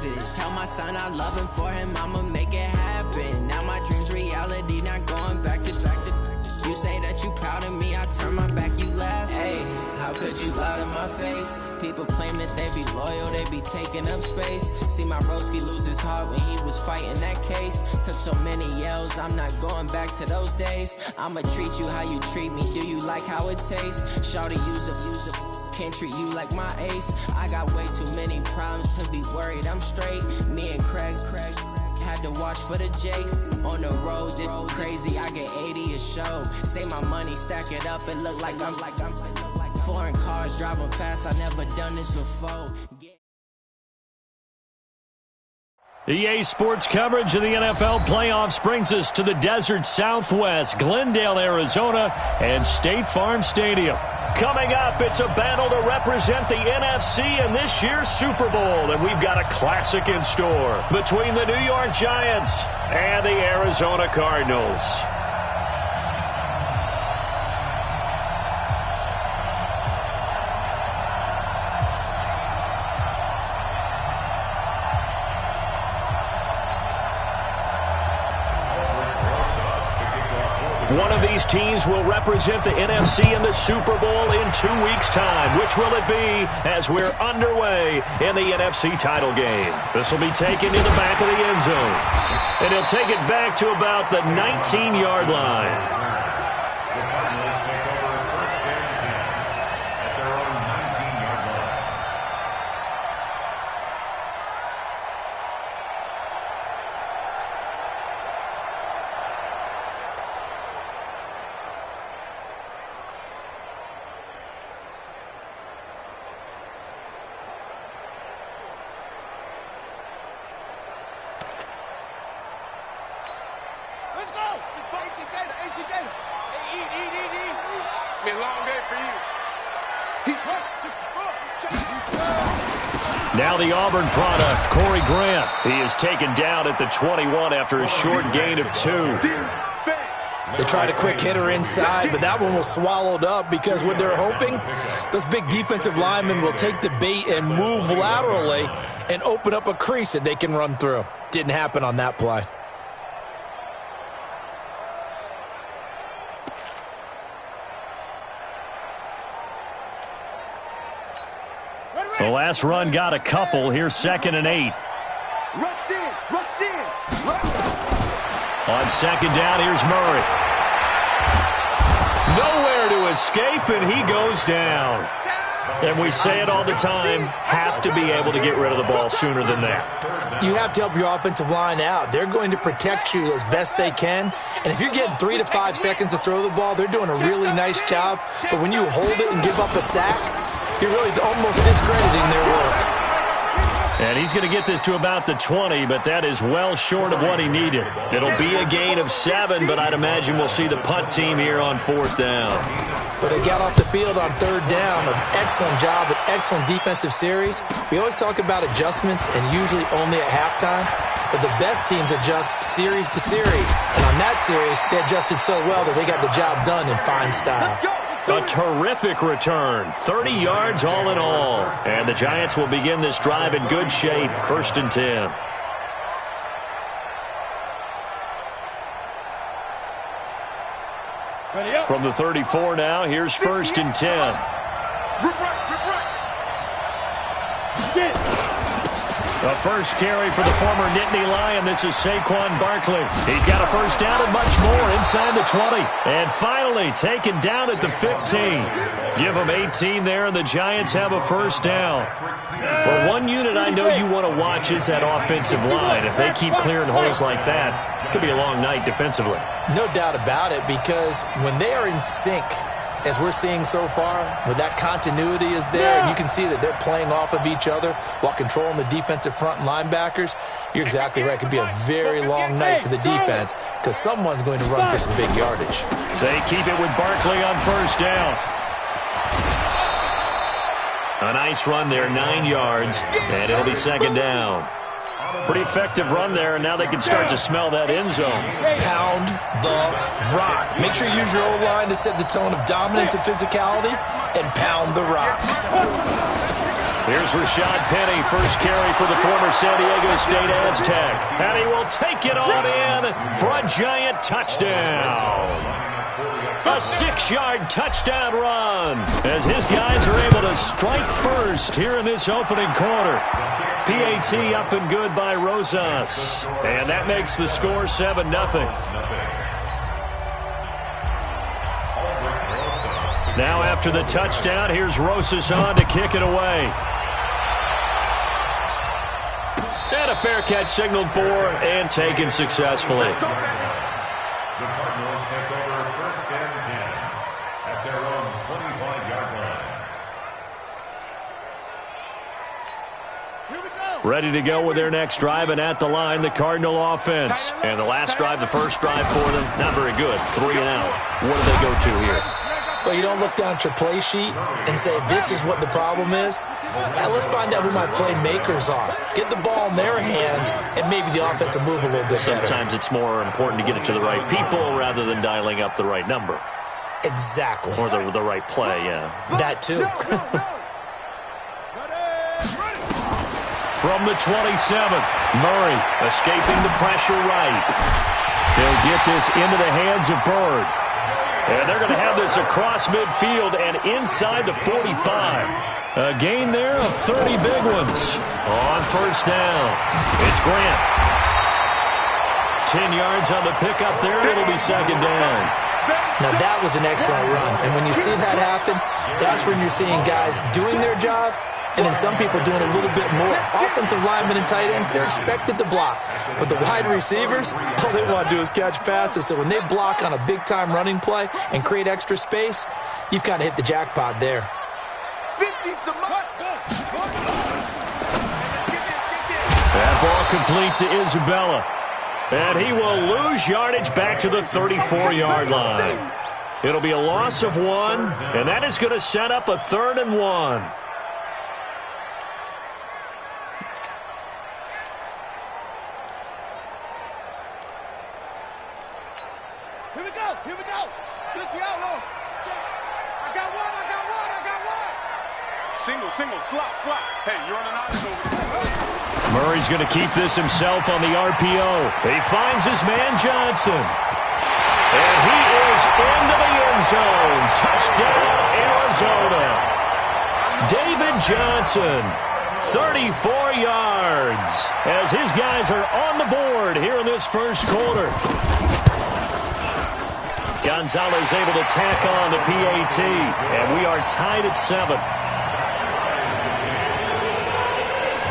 message. Tell my son I love him, for him I'ma make it happen. Now my dream's reality, not going back to back to. You say that you proud of me, I turn my back, you laugh. Hey, how could you lie to my face? People claim that they be loyal, they be taking up space. See my broski lose his heart when he was fighting that case. Took so many yells, I'm not going back to those days. I'ma treat you how you treat me, do you like how it tastes? Shawty, use up, can't treat you like my ace. I got way too many problems to be worried, I'm straight. Me and Craig had to watch for the Jakes. On the road, this crazy, I get 80 a show. Say my money, stack it up, it look like I'm foreign cars, driving fast, I never done this before. EA Sports coverage of the NFL playoffs brings us to the desert Southwest, Glendale, Arizona, and State Farm Stadium. Coming up, it's a battle to represent the NFC in this year's Super Bowl, and we've got a classic in store between the New York Giants and the Arizona Cardinals. One of these teams will represent the NFC in the Super Bowl in 2 weeks' time. Which will it be as we're underway in the NFC title game? This will be taken to the back of the end zone. And he'll take it back to about the 19-yard line. Now the Auburn product, Corey Grant. He is taken down at the 21 after a short gain of 2. They tried a quick hitter inside, but that one was swallowed up because what they're hoping, those big defensive linemen will take the bait and move laterally and open up a crease that they can run through. Didn't happen on that play. The last run got a couple. Here's 2nd and 8. On 2nd down, here's Murray. Nowhere to escape, and he goes down. And we say it all the time, have to be able to get rid of the ball sooner than that. You have to help your offensive line out. They're going to protect you as best they can. And if you're getting 3 to 5 seconds to throw the ball, they're doing a really nice job. But when you hold it and give up a sack, you're really almost discrediting their work. And he's going to get this to about the 20, but that is well short of what he needed. It'll be a gain of 7, but I'd imagine we'll see the punt team here on 4th down. But they got off the field on 3rd down. An excellent job, an excellent defensive series. We always talk about adjustments and usually only at halftime. But the best teams adjust series to series. And on that series, they adjusted so well that they got the job done in fine style. A terrific return. 30 yards all in all. And the Giants will begin this drive in good shape. 1st and 10. From the 34 now, here's 1st and 10. The first carry for the former Nittany Lion. This is Saquon Barkley. He's got a first down and much more inside the 20. And finally taken down at the 15. Give them 18 there, and the Giants have a first down. For one unit I know you want to watch is that offensive line. If they keep clearing holes like that, it could be a long night defensively. No doubt about it, because when they are in sync, as we're seeing so far, where that continuity is there, and you can see that they're playing off of each other while controlling the defensive front linebackers, you're exactly right. It could be a very long night for the defense because someone's going to run for some big yardage. They keep it with Barkley on first down. A nice run there, 9 yards, and it'll be 2nd down. Pretty effective run there, and now they can start to smell that end zone. Pound the rock. Make sure you use your O-line to set the tone of dominance and physicality, and pound the rock. Here's Rashad Penny, first carry for the former San Diego State Aztec. And he will take it on in for a giant touchdown. A 6-yard touchdown run as his guys are able to strike first here in this opening quarter. PAT up and good by Rosas. And that makes the score 7-0. Now after the touchdown, here's Rosas on to kick it away. And a fair catch signaled for and taken successfully. The Cardinals take over 1st and 10 at their own 25-yard line. Ready to go with their next drive, and at the line, the Cardinal offense. And the last drive, the first drive for them, not very good. 3 and out. What do they go to here? Well, you don't look down at your play sheet and say, this is what the problem is. Now, let's find out who my playmakers are. Get the ball in their hands, and maybe the offense will move a little bit better. Sometimes it's more important to get it to the right people rather than dialing up the right number. Exactly. Or the right play, yeah. That, too. From the 27th, Murray escaping the pressure right. They'll get this into the hands of Bird. And they're going to have this across midfield and inside the 45. A gain there of 30 big ones. On first down, it's Grant. 10 yards on the pickup there. It'll be second down. Now, that was an excellent run. And when you see that happen, that's when you're seeing guys doing their job and then some people doing a little bit more. Offensive linemen and tight ends, they're expected to block. But the wide receivers, all they want to do is catch passes. So when they block on a big-time running play and create extra space, you've kind of hit the jackpot there. That ball complete to Isabella. And he will lose yardage back to the 34-yard line. It'll be a loss of 1, and that is going to set up a 3rd and 1. Here we go. 60 out low. I got one. Single, slot. Hey, you're on an island over there. Murray's going to keep this himself on the RPO. He finds his man Johnson. And he is into the end zone. Touchdown, Arizona. David Johnson, 34 yards, as his guys are on the board here in this first quarter. Gonzalez able to tack on the PAT, and we are tied at 7.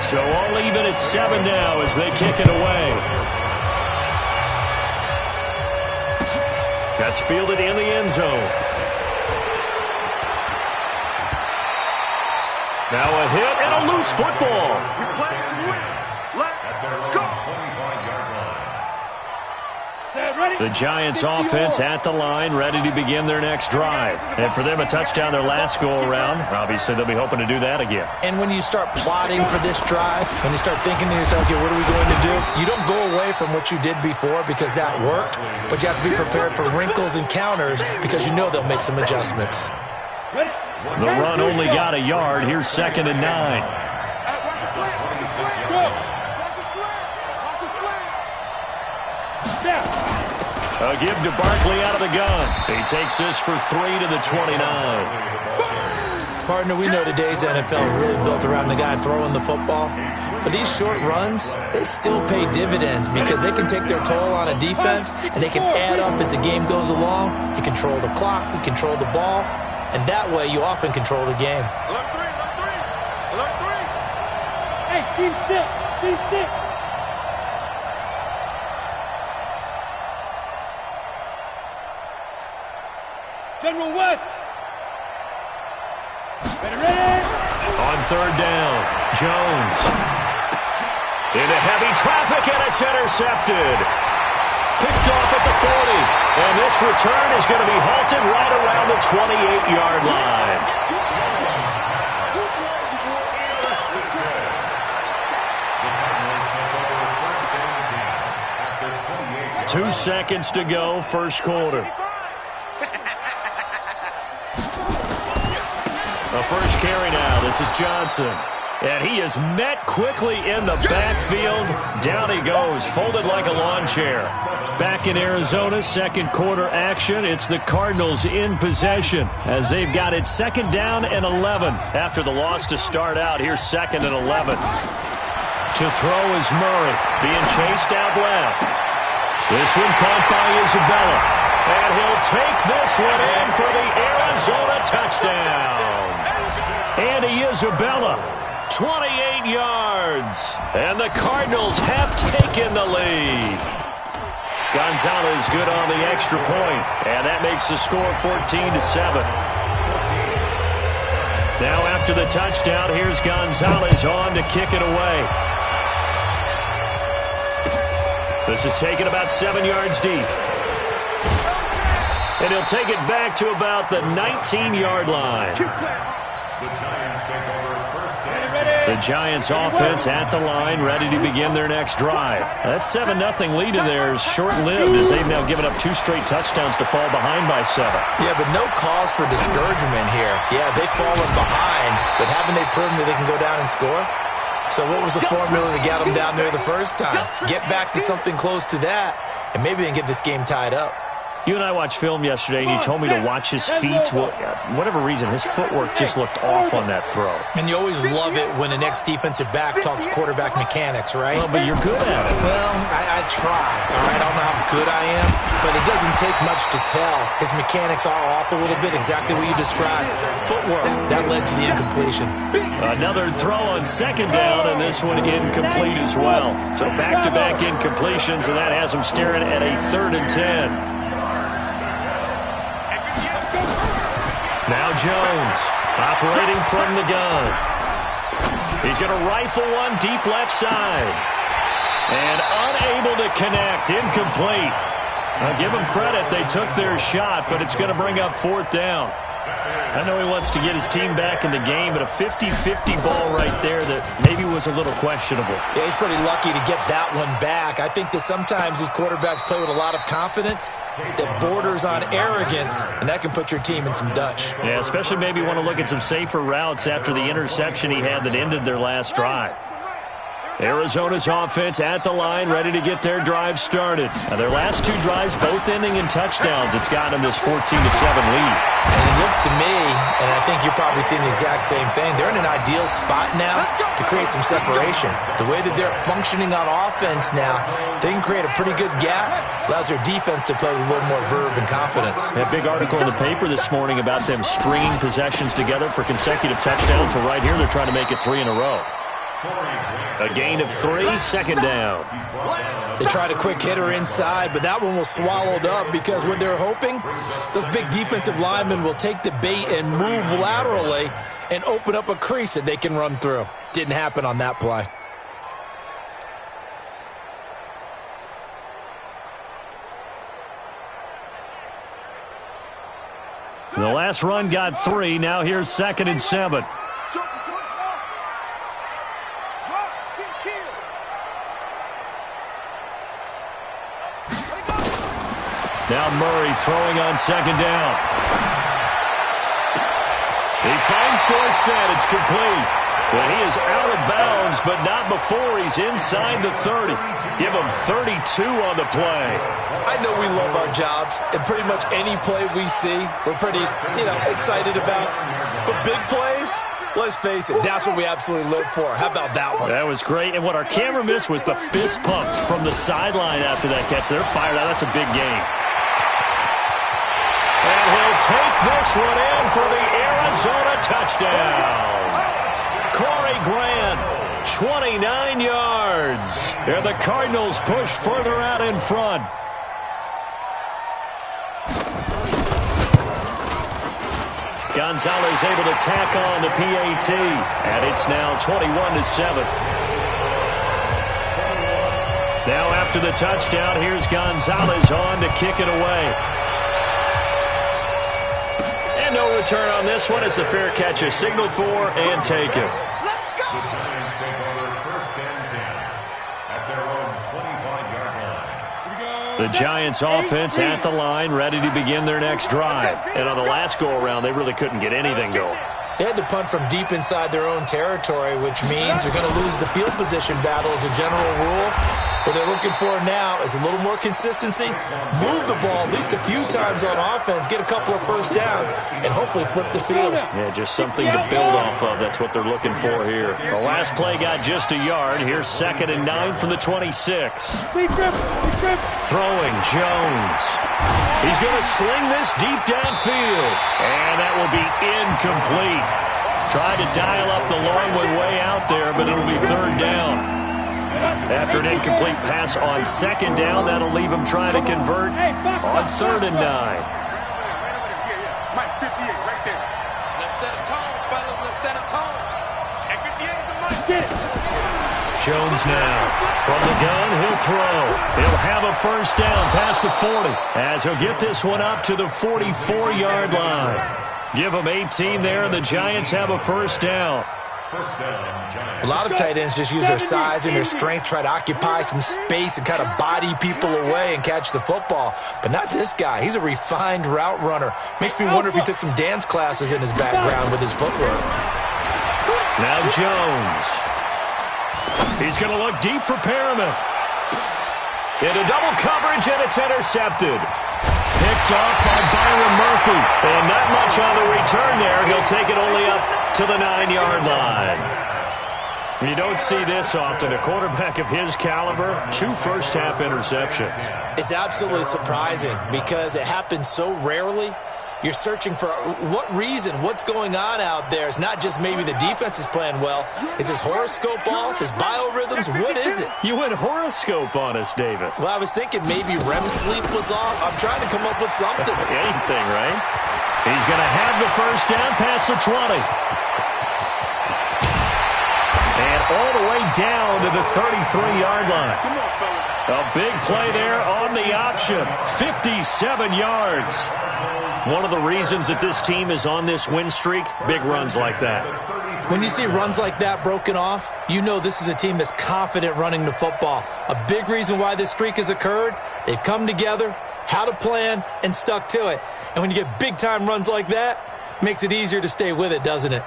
So all even at 7 now as they kick it away. That's fielded in the end zone. Now a hit and a loose football. We play to win. Let's go. The Giants offense at the line, ready to begin their next drive. And for them, a touchdown their last go-around. Obviously, they'll be hoping to do that again. And when you start plotting for this drive, when you start thinking to yourself, okay, what are we going to do? You don't go away from what you did before because that worked, but you have to be prepared for wrinkles and counters because you know they'll make some adjustments. The run only got a yard. Here's 2nd and 9. A give to Barkley out of the gun. He takes this for 3 to the 29. Partner, we know today's NFL is really built around the guy throwing the football. But these short runs, they still pay dividends because they can take their toll on a defense and they can add up as the game goes along. You control the clock, you control the ball, and that way you often control the game. Alert three. Hey, Steve 6. General West. Ready. On 3rd down, Jones. Into heavy traffic, and it's intercepted. Picked off at the 40. And this return is going to be halted right around the 28-yard line. 2 seconds to go, first quarter. A first carry now. This is Johnson. And he is met quickly in the backfield. Down he goes, folded like a lawn chair. Back in Arizona, second quarter action. It's the Cardinals in possession as they've got it second down and 11. After the loss to start out, here's second and 11. To throw is Murray, being chased out left. This one caught by Isabella. And he'll take this one in for the Arizona touchdown. Andy Isabella, 28 yards. And the Cardinals have taken the lead. Gonzalez good on the extra point. And that makes the score 14-7. Now after the touchdown, here's Gonzalez on to kick it away. This is taken about 7 yards deep. And he'll take it back to about the 19-yard line. The Giants offense at the line, ready to begin their next drive. That 7-0 lead of theirs short-lived as they've now given up 2 straight touchdowns to fall behind by 7. Yeah, but no cause for discouragement here. Yeah, they've fallen behind, but haven't they proven that they can go down and score? So what was the formula to get them down there the first time? Get back to something close to that, and maybe they can get this game tied up. You and I watched film yesterday, and you told me to watch his feet. Well, for whatever reason, his footwork just looked off on that throw. And you always love it when the next defensive back talks quarterback mechanics, right? Well, but you're good at it. Well, I try, all right? I don't know how good I am, but it doesn't take much to tell. His mechanics are off a little bit, exactly what you described. Footwork, that led to the incompletion. Another throw on second down, and this one incomplete as well. So back-to-back incompletions, and that has him staring at a 3rd and 10. Now Jones, operating from the gun. He's going to rifle one deep left side. And unable to connect, incomplete. I'll give them credit, they took their shot, but it's going to bring up 4th down. I know he wants to get his team back in the game, but a 50-50 ball right there that maybe was a little questionable. Yeah, he's pretty lucky to get that one back. I think that sometimes these quarterbacks play with a lot of confidence that borders on arrogance, and that can put your team in some Dutch. Yeah, especially maybe want to look at some safer routes after the interception he had that ended their last drive. Arizona's offense at the line, ready to get their drive started. Now, their last 2 drives, both ending in touchdowns. It's got them this 14-7 lead. And it looks to me, and I think you're probably seeing the exact same thing, they're in an ideal spot now to create some separation. The way that they're functioning on offense now, they can create a pretty good gap, allows their defense to play with a little more verve and confidence. A big article in the paper this morning about them stringing possessions together for consecutive touchdowns. So right here, they're trying to make it 3 in a row. A gain of 3, second down. They tried a quick hitter inside, but that one was swallowed up because what they're hoping, those big defensive linemen will take the bait and move laterally and open up a crease that they can run through. Didn't happen on that play. The last run got 3. Now here's 2nd and 7. Now Murray throwing on second down. He finds Dorsett. It's complete. But he is out of bounds, but not before he's inside the 30. Give him 32 on the play. I know we love our jobs, and pretty much any play we see, we're pretty, excited about. But big plays, let's face it, that's what we absolutely live for. How about that one? That was great. And what our camera missed was the fist pump from the sideline after that catch. They're fired out. That's a big game. And he'll take this one in for the Arizona touchdown. Corey Grant, 29 yards. And the Cardinals push further out in front. Gonzalez able to tack on the PAT. And it's now 21-7. Now after the touchdown, here's Gonzalez on to kick it away. And no return on this one as the fair catch is signaled for and taken. The Giants take over 1st and 10 at their own 25-yard line. The Giants offense at the line, ready to begin their next drive. And on the last go-around, they really couldn't get anything going. They had to punt from deep inside their own territory, which means they're going to lose the field position battle as a general rule. What they're looking for now is a little more consistency, move the ball at least a few times on offense, get a couple of first downs, and hopefully flip the field. Yeah, just something to build off of. That's what they're looking for here. The last play got just a yard. Here's 2nd and 9 from the 26. Throwing Jones. He's going to sling this deep downfield, and that will be incomplete. Tried to dial up the long way out there, but it'll be 3rd down. After an incomplete pass on 2nd down, that'll leave him trying to convert on 3rd and 9. Mike 58 right there. Let's set a tone, fellas. Let's set a tone. And 58 is the Mike. Get it. Jones now. From the gun, he'll throw. He'll have a first down past the 40 as he'll get this one up to the 44-yard line. Give them 18 there, and the Giants have a first down. A lot of tight ends just use their size and their strength, try to occupy some space and kind of body people away and catch the football. But not this guy. He's a refined route runner. Makes me wonder if he took some dance classes in his background with his footwork. Now Jones. He's going to look deep for Perriman. Into double coverage, and it's intercepted. Picked off by Byron Murphy. And not much on the return there. He'll take it only up to the 9-yard line. You don't see this often. A quarterback of his caliber, 2 first-half interceptions. It's absolutely surprising because it happens so rarely. You're searching for what reason, what's going on out there. It's not just maybe the defense is playing well. Is his horoscope off? His biorhythms? What is it? You went horoscope on us, Davis. Well, I was thinking maybe REM sleep was off. I'm trying to come up with something. Anything, right? He's going to have the first down past the 20. And all the way down to the 33-yard line. A big play there on the option. 57 yards. One of the reasons that this team is on this win streak, big runs like that. When you see runs like that broken off, you know this is a team that's confident running the football. A big reason why this streak has occurred, they've come together, had a plan, and stuck to it. And when you get big-time runs like that, it makes it easier to stay with it, doesn't it?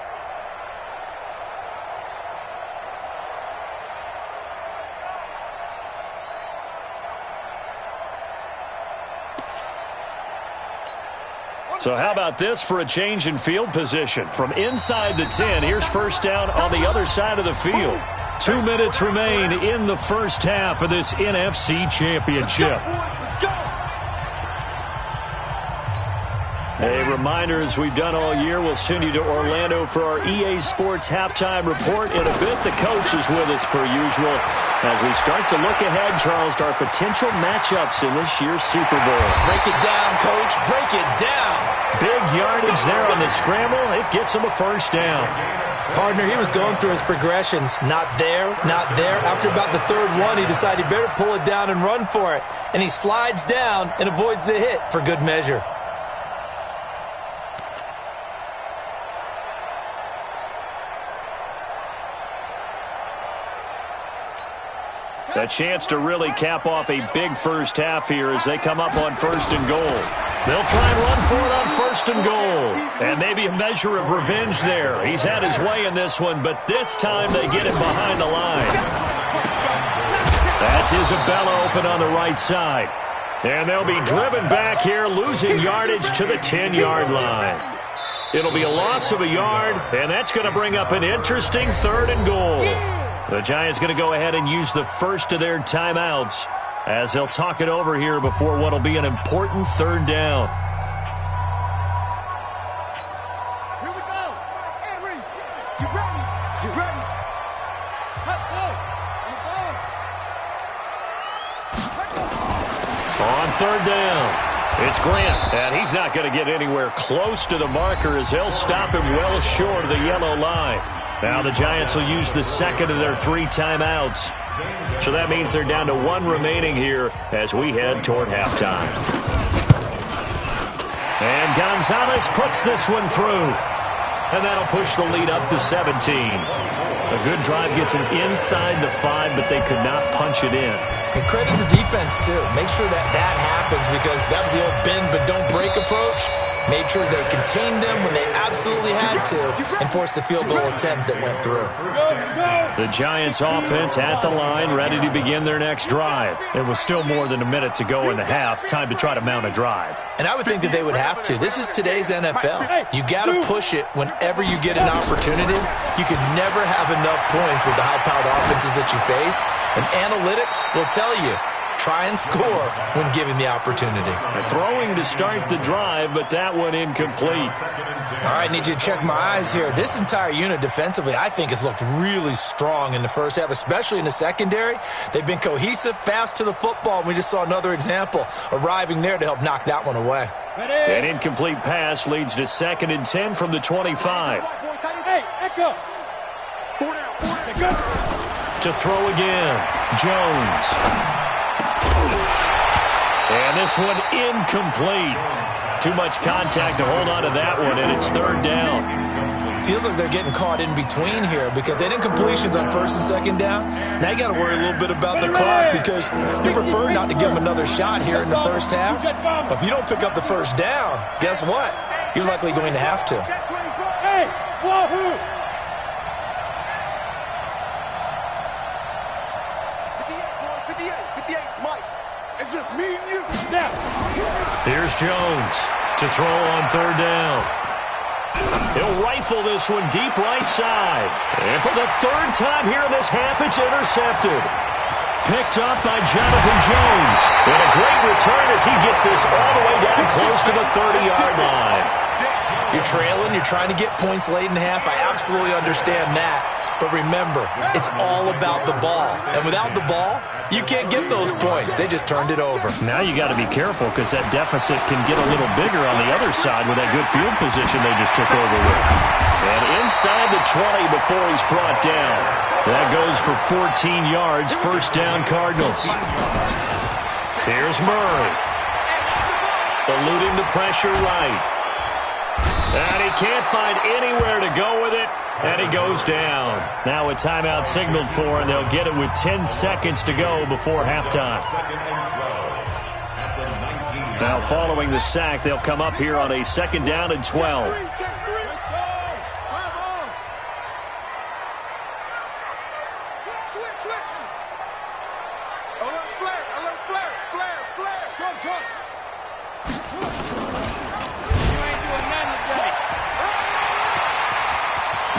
So how about this for a change in field position? From inside the 10, here's first down on the other side of the field. 2 minutes remain in the first half of this NFC Championship. A reminder, as we've done all year, we'll send you to Orlando for our EA Sports halftime report. In a bit, the coach is with us per usual as we start to look ahead, Charles, to our potential matchups in this year's Super Bowl. Break it down, Coach. Break it down. Big yardage there on the scramble. It gets him a first down. Partner, he was going through his progressions. Not there, not there. After about the 3rd one, he decided he better pull it down and run for it. And he slides down and avoids the hit for good measure. A chance to really cap off a big first half here as they come up on 1st and goal. They'll try and run for it on 1st and goal. And maybe a measure of revenge there. He's had his way in this one, but this time they get him behind the line. That's Isabella open on the right side. And they'll be driven back here, losing yardage to the 10-yard line. It'll be a loss of a yard, and that's going to bring up an interesting 3rd and goal. The Giants going to go ahead and use the first of their timeouts as they'll talk it over here before what will be an important 3rd down. Here we go. Henry, you ready? You ready? Let's go. On 3rd down, it's Grant, and he's not going to get anywhere close to the marker as they'll stop him well short of the yellow line. Now the Giants will use the 2nd of their 3 timeouts. So that means they're down to 1 remaining here as we head toward halftime. And Gonzalez puts this one through. And that'll push the lead up to 17. A good drive gets him inside the 5, but they could not punch it in. And credit the defense, too. Make sure that happens because that was the old bend but don't break approach. Made sure they contained them when they absolutely had to and forced the field goal attempt that went through. The Giants offense at the line, ready to begin their next drive. It was still more than a minute to go in the half. Time to try to mount a drive. And I would think that they would have to. This is today's NFL. You got to push it whenever you get an opportunity. You can never have enough points with the high-powered offenses that you face. And analytics will tell you, try and score when given the opportunity. Throwing to start the drive, but that one incomplete. All right, need you to check my eyes here. This entire unit defensively, I think, has looked really strong in the first half, especially in the secondary. They've been cohesive, fast to the football. We just saw another example arriving there to help knock that one away. An incomplete pass leads to 2nd and 10 from the 25. Hey, echo. 4 down. To throw again, Jones. And this one incomplete. Too much contact to hold on to that one, and it's 3rd down. Feels like they're getting caught in between here because they had incompletions on 1st and 2nd down. Now you got to worry a little bit about the clock because you prefer not to give them another shot here in the first half. But if you don't pick up the 1st down, guess what? You're likely going to have to. Hey, wahoo! 58, Mike. It's just me and you. Now. Here's Jones to throw on 3rd down. He'll rifle this one deep right side. And for the 3rd time here in this half, it's intercepted. Picked up by Jonathan Jones. And a great return as he gets this all the way down close to the 30-yard line. You're trailing. You're trying to get points late in the half. I absolutely understand that. But remember, it's all about the ball. And without the ball, you can't get those points. They just turned it over. Now you got to be careful because that deficit can get a little bigger on the other side with that good field position they just took over with. And inside the 20 before he's brought down. That goes for 14 yards. 1st down, Cardinals. Here's Murray. Eluding the pressure right. And he can't find anywhere to go with it. And he goes down. Now a timeout signaled for, and they'll get it with 10 seconds to go before halftime. Now following the sack, they'll come up here on a 2nd down and 12.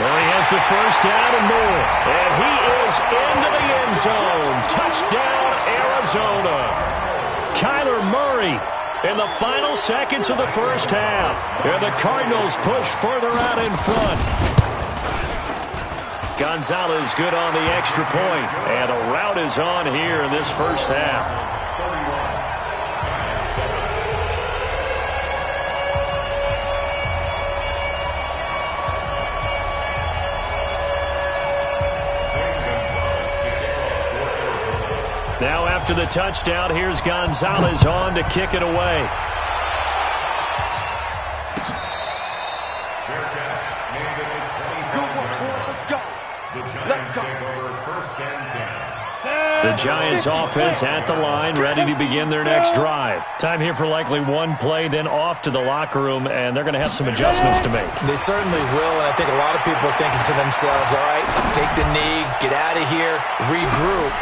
Murray has the 1st down and more. And he is into the end zone. Touchdown, Arizona. Kyler Murray in the final seconds of the first half. And the Cardinals push further out in front. Gonzalez good on the extra point. And a rout is on here in this first half. Now after the touchdown, here's Gonzalez on to kick it away. The Giants offense at the line, ready to begin their next drive. Time here for likely one play, then off to the locker room, and they're going to have some adjustments to make. They certainly will, and I think a lot of people are thinking to themselves, all right, take the knee, get out of here, regroup.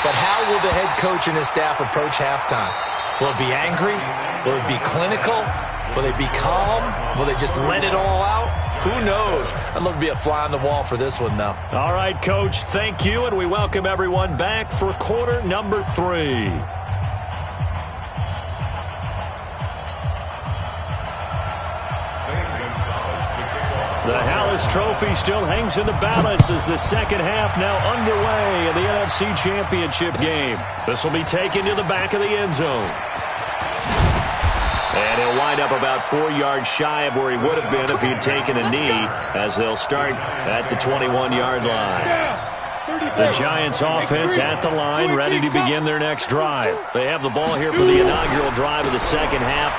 But how will the head coach and his staff approach halftime? Will it be angry? Will it be clinical? Will they be calm? Will they just let it all out? Who knows? I'd love to be a fly on the wall for this one, though. All right, Coach, thank you, and we welcome everyone back for quarter number 3. The Hallis Trophy still hangs in the balance as the second half now underway in the NFC Championship game. This will be taken to the back of the end zone. And he'll wind up about 4 yards shy of where he would have been if he'd taken a knee, as they'll start at the 21-yard line. The Giants offense at the line, ready to begin their next drive. They have the ball here for the inaugural drive of the second half.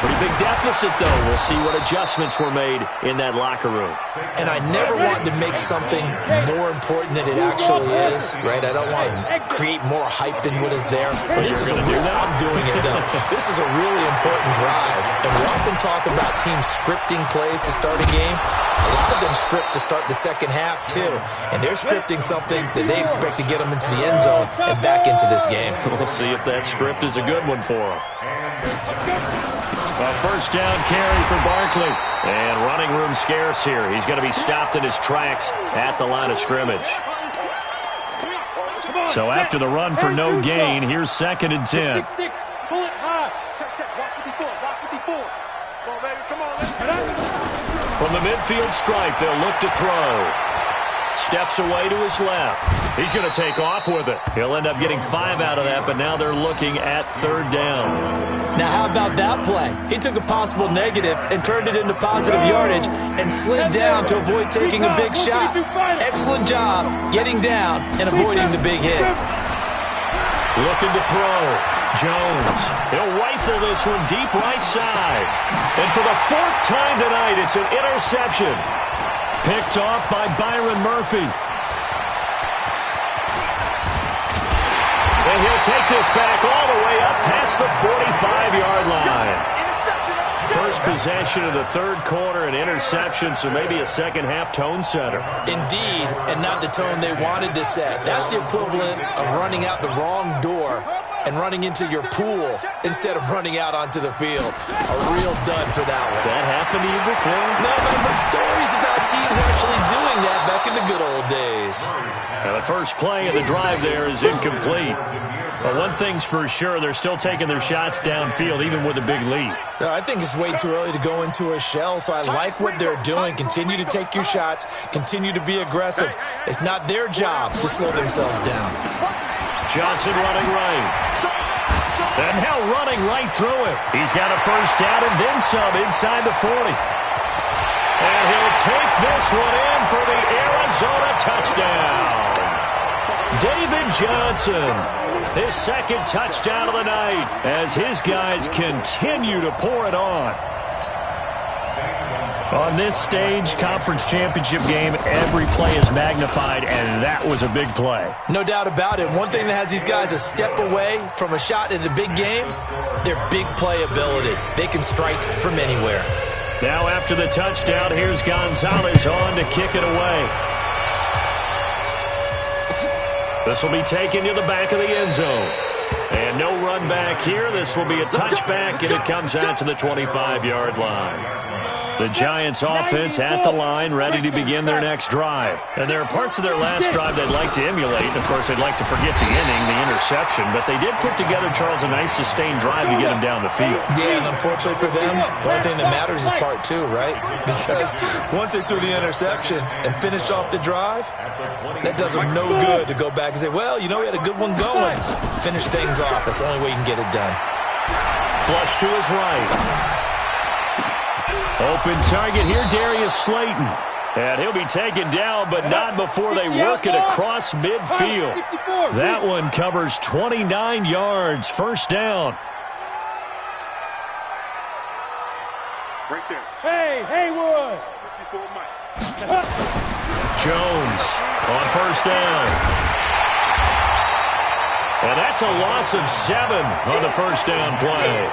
Pretty big deficit, though. We'll see what adjustments were made in that locker room. And I never want to make something more important than it actually is, right? I don't want to create more hype than what is there. But this is I'm doing it, though. This is a really important drive. And we often talk about teams scripting plays to start a game. A lot of them script to start the second half, too. And they're scripting something that they expect to get them into the end zone and back into this game. We'll see if that script is a good one for them. A first down carry for Barkley. And running room scarce here. He's going to be stopped in his tracks at the line of scrimmage. So after the run for no gain, here's 2nd and 10. Pull it high. Check. Rock 54. Come on, baby. Come on. From the midfield stripe, they'll look to throw. Steps away to his left. He's going to take off with it. He'll end up getting 5 out of that, but now they're looking at 3rd down. Now, how about that play? He took a possible negative and turned it into positive yardage and slid down to avoid taking a big shot. Excellent job getting down and avoiding the big hit. Looking to throw. Jones. He'll rifle this one deep right side. And for the 4th time tonight, it's an interception. Picked off by Byron Murphy. And he'll take this back all the way up past the 45-yard line. First possession of the 3rd quarter, an interception, so maybe a second-half tone setter. Indeed, and not the tone they wanted to set. That's the equivalent of running out the wrong door and running into your pool instead of running out onto the field. A real dud for that one. Has that happened to you before? No, but I've heard stories about teams actually doing that back in the good old days. Now the first play of the drive there is incomplete. But one thing's for sure, they're still taking their shots downfield, even with a big lead. I think it's way too early to go into a shell, so I like what they're doing. Continue to take your shots. Continue to be aggressive. It's not their job to slow themselves down. Johnson running right. And now running right through it. He's got a first down and then some inside the 40. And he'll take this one in for the Arizona touchdown. David Johnson, his 2nd touchdown of the night as his guys continue to pour it on. On this stage, conference championship game, every play is magnified, and that was a big play. No doubt about it. One thing that has these guys a step away from a shot at a big game, their big play ability. They can strike from anywhere. Now after the touchdown, here's Gonzalez on to kick it away. This will be taken to the back of the end zone. And no run back here. This will be a touchback, and it comes out to the 25-yard line. The Giants offense at the line, ready to begin their next drive. And there are parts of their last drive they'd like to emulate. Of course, they'd like to forget the inning, the interception. But they did put together, Charles, a nice sustained drive to get them down the field. Yeah, and unfortunately for them, the only thing that matters is part 2, right? Because once they threw the interception and finished off the drive, that does them no good to go back and say, well, you know, we had a good one going. Finish things off. That's the only way you can get it done. Flush to his right. Open target here, Darius Slayton. And he'll be taken down, but not before they work it across midfield. That one covers 29 yards. First down. Right there. Hey, Haywood. 54 Mike. Jones on first down. And that's a loss of 7 on the first down play.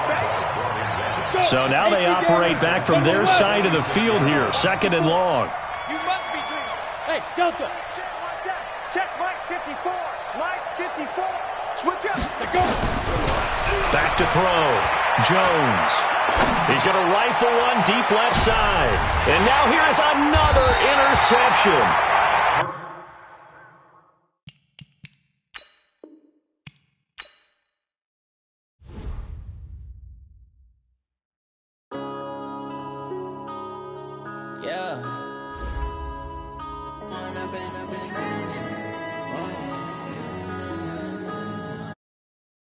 So now they operate back from their side of the field here, 2nd and long. You must be dreaming. Hey, Delta. Check Mike 54. Mike 54. Switch up. Let's go. Back to throw. Jones. He's going to rifle one deep left side. And now here is another interception. Yeah. Wanna bend up his legs.